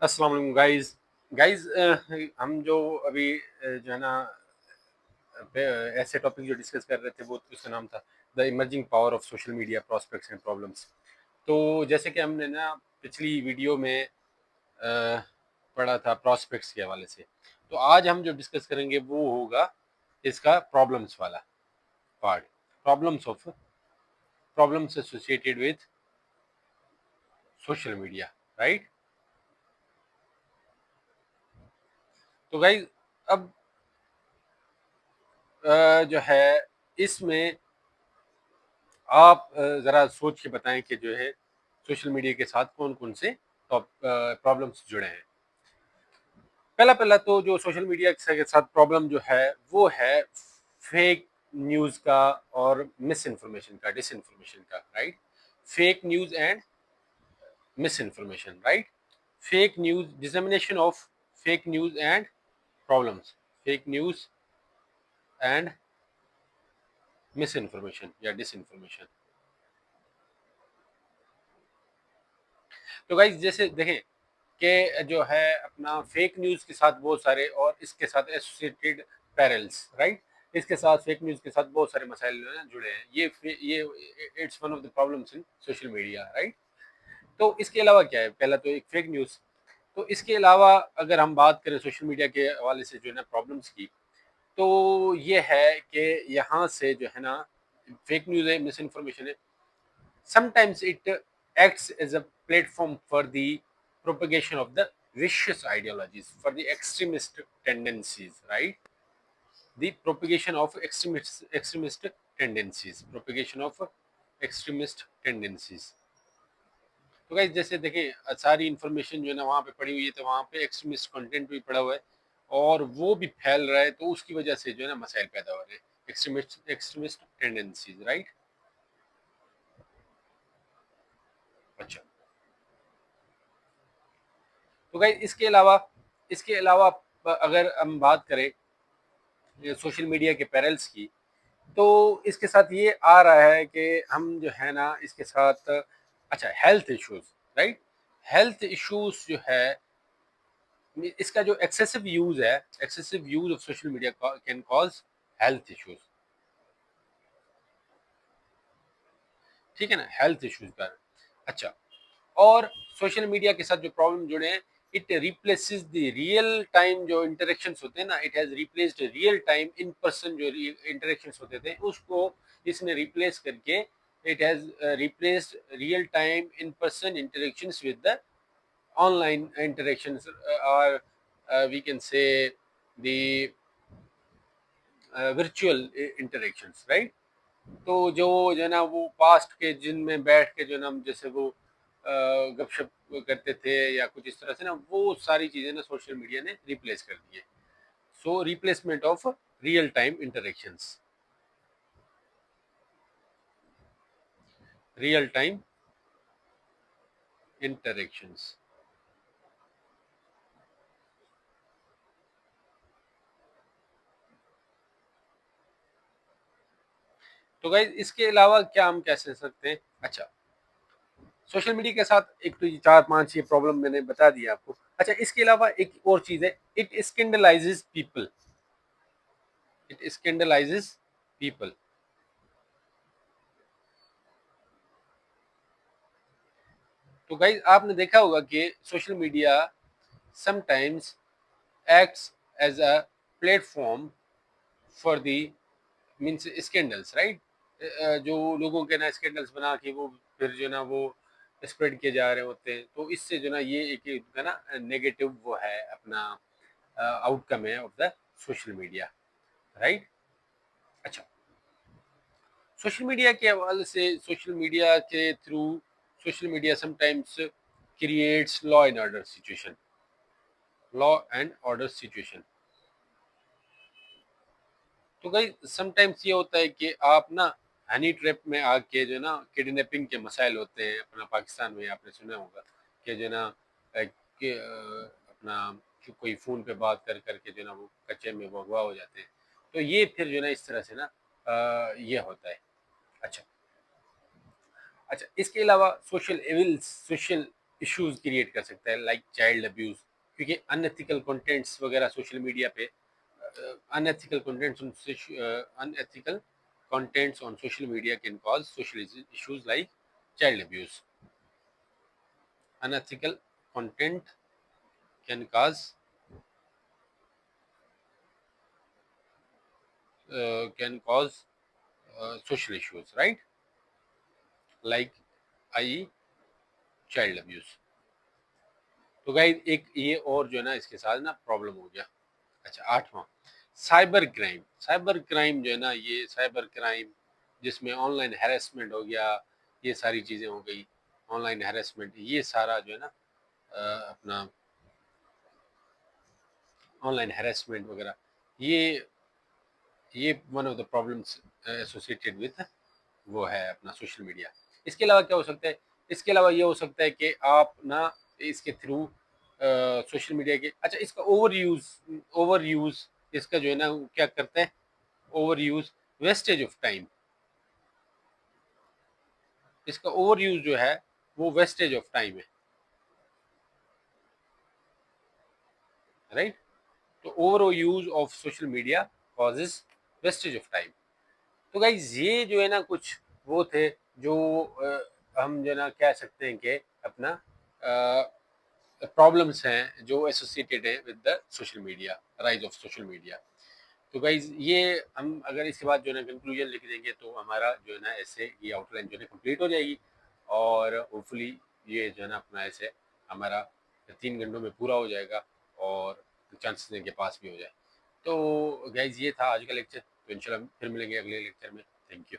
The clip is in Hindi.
अस्सलाम वालेकुम गाइस गाइस हम जो अभी जो है ना ऐसे टॉपिक जो डिस्कस कर रहे थे वो उसका नाम था the emerging power of social media prospects and problems. तो जैसे कि हमने ना पिछली वीडियो में पढ़ा था प्रॉस्पेक्ट्स के हवाले से, तो आज हम जो डिस्कस करेंगे वो होगा इसका प्रॉब्लम्स वाला part. Problems associated with social media, right. तो गाइस अब जो है इसमें आप ज़रा सोच के बताएं कि जो है सोशल मीडिया के साथ कौन कौन से प्रॉब्लम्स जुड़े हैं। पहला तो जो सोशल मीडिया के साथ प्रॉब्लम जो है वो है फेक न्यूज़ का और मिस इन्फॉर्मेशन का, डिस इन्फॉर्मेशन का, right. Fake news and miss information, right. Fake news, dissemination of fake news and problems, fake news and miss information या डिस इन्फॉर्मेशन। तो गाइज जैसे देखें कि जो है अपना फेक न्यूज़ के साथ बहुत सारे और इसके साथ एसोसिएटेड पैरल्स, राइट। इसके साथ फेक न्यूज़ के साथ बहुत सारे मसाइल जो है जुड़े हैं। ये it's one of the problems in social media, right. तो इसके अलावा क्या है, पहला तो एक फेक न्यूज़। तो इसके अलावा अगर हम बात करें सोशल मीडिया के हवाले से जो है ना प्रॉब्लम्स की, तो ये है कि यहाँ से जो है ना फेक न्यूज़ है, मिस इन्फॉर्मेशन है। Sometimes it acts as a platform for the propagation of the vicious ideologies, for the extremist tendencies, right? The propagation of extremist tendencies, propagation of extremist tendencies. तो गाइस जैसे देखें सारी इंफॉर्मेशन जो है ना वहाँ पे पड़ी हुई है, तो वहाँ पे एक्सट्रीमिस्ट कंटेंट भी पड़ा हुआ है और वो भी फैल रहा है, तो उसकी वजह से जो है ना मसाइल पैदा हो रहे हैं, एक्सट्रीमिस्ट टेंडेंसीज, राइट। अच्छा, तो गाइस इसके अलावा अगर हम बात करें सोशल मीडिया के पैरल्स की, तो इसके साथ ये आ रहा है कि हम जो है ना इसके साथ अच्छा health issues, right. Health issues जो है इसका जो excessive use of social media can cause health issues, ठीक है ना, हेल्थ इश्यूज का। अच्छा, और सोशल मीडिया के साथ जो प्रॉब्लम जुड़े हैं, it replaces the real time जो इंटरेक्शंस होते हैं ना, it has replaced real time in person जो इंटरेक्शंस होते थे उसको इसने रिप्लेस करके it has replaced real time in person interactions with the online interactions, और we can say the virtual interactions, right. तो जो है ना वो पास्ट के जिनमें बैठ के जो ना हम जैसे वो गपशप करते थे या कुछ इस तरह से ना, वो सारी चीजें ना सोशल मीडिया ने रिप्लेस कर दी है। So replacement of real time interactions, real time interactions. तो गाइज इसके अलावा क्या हम कह सकते हैं। अच्छा, सोशल मीडिया के साथ एक तो ये चार पांच ये प्रॉब्लम मैंने बता दिया आपको। अच्छा, इसके अलावा एक और चीज है, इट स्कैंडलाइजेस पीपल, इट स्कैंडलाइजेस पीपल। तो गाइज आपने देखा होगा कि social media sometimes acts as a platform for the means scandals, right। जो लोगों के ना स्कैंडल्स बना के वो फिर जो ना वो स्प्रेड किए जा रहे होते हैं, तो इससे जो ना ये एक का ना नेगेटिव वो है अपना आउटकम है of the social media, right. अच्छा, सोशल मीडिया के हवाले से सोशल मीडिया के through social media sometimes creates law and order situation. तो भाई समटाइम्स ये होता है कि आप ना हनी ट्रैप में आके जो ना किडनैपिंग के मसाइल होते हैं अपना पाकिस्तान में, आपने सुना होगा कि जो ना अपना कोई फ़ोन पे बात कर करके जो ना वो कच्चे में वो अगवा हो जाते हैं। तो ये फिर जो ना इस तरह से ना ये होता है। अच्छा, अच्छा, इसके अलावा सोशल इश्यूज क्रिएट कर सकता है, लाइक चाइल्ड अब्यूज, क्योंकि अनएथिकल कंटेंट्स वगैरह सोशल मीडिया पे, unethical contents unethical contents on social media can cause social issues like child abuse. Unethical content can cause social issues, right? Like i.e. child abuse. तो गाइस एक ये और जो है ना इसके साथ ना प्रॉब्लम हो गया। अच्छा, आठवां, साइबर क्राइम। साइबर क्राइम जो है ना, ये साइबर क्राइम जिसमें ऑनलाइन हैरेसमेंट हो गया, ये सारी चीज़ें हो गई, ऑनलाइन हैरेसमेंट, ये सारा जो है ना अपना ऑनलाइन हैरेसमेंट वगैरह, ये one of the problems associated with वो है अपना सोशल मीडिया। इसके अलावा क्या हो सकता है? इसके अलावा ये हो सकता है कि आप ना इसके थ्रू सोशल मीडिया के, अच्छा इसका ओवर यूज इसका जो है ना क्या करते हैं, over use, wastage of time. इसका ओवर यूज जो है वो वेस्टेज ऑफ टाइम है, राइट? तो over use of social media causes wastage of time. तो गाइज ये जो है ना कुछ वो थे जो हम जो है ना कह सकते हैं कि अपना प्रॉब्लम्स हैं जो एसोसिएटेड है with the social media, rise of social media. तो गाइज ये हम अगर इसके बाद जो है ना कंक्लूजन लिख देंगे तो हमारा जो है ना ऐसे ये आउटलाइन जो है कंप्लीट हो जाएगी, और होपफुली ये जो है ना अपना ऐसे हमारा 3 घंटों में पूरा हो जाएगा, और चांसेस हैं कि पास भी हो जाए। तो गाइज ये था आज का लेक्चर, तो इंशाल्लाह फिर मिलेंगे अगले लेक्चर में। Thank you.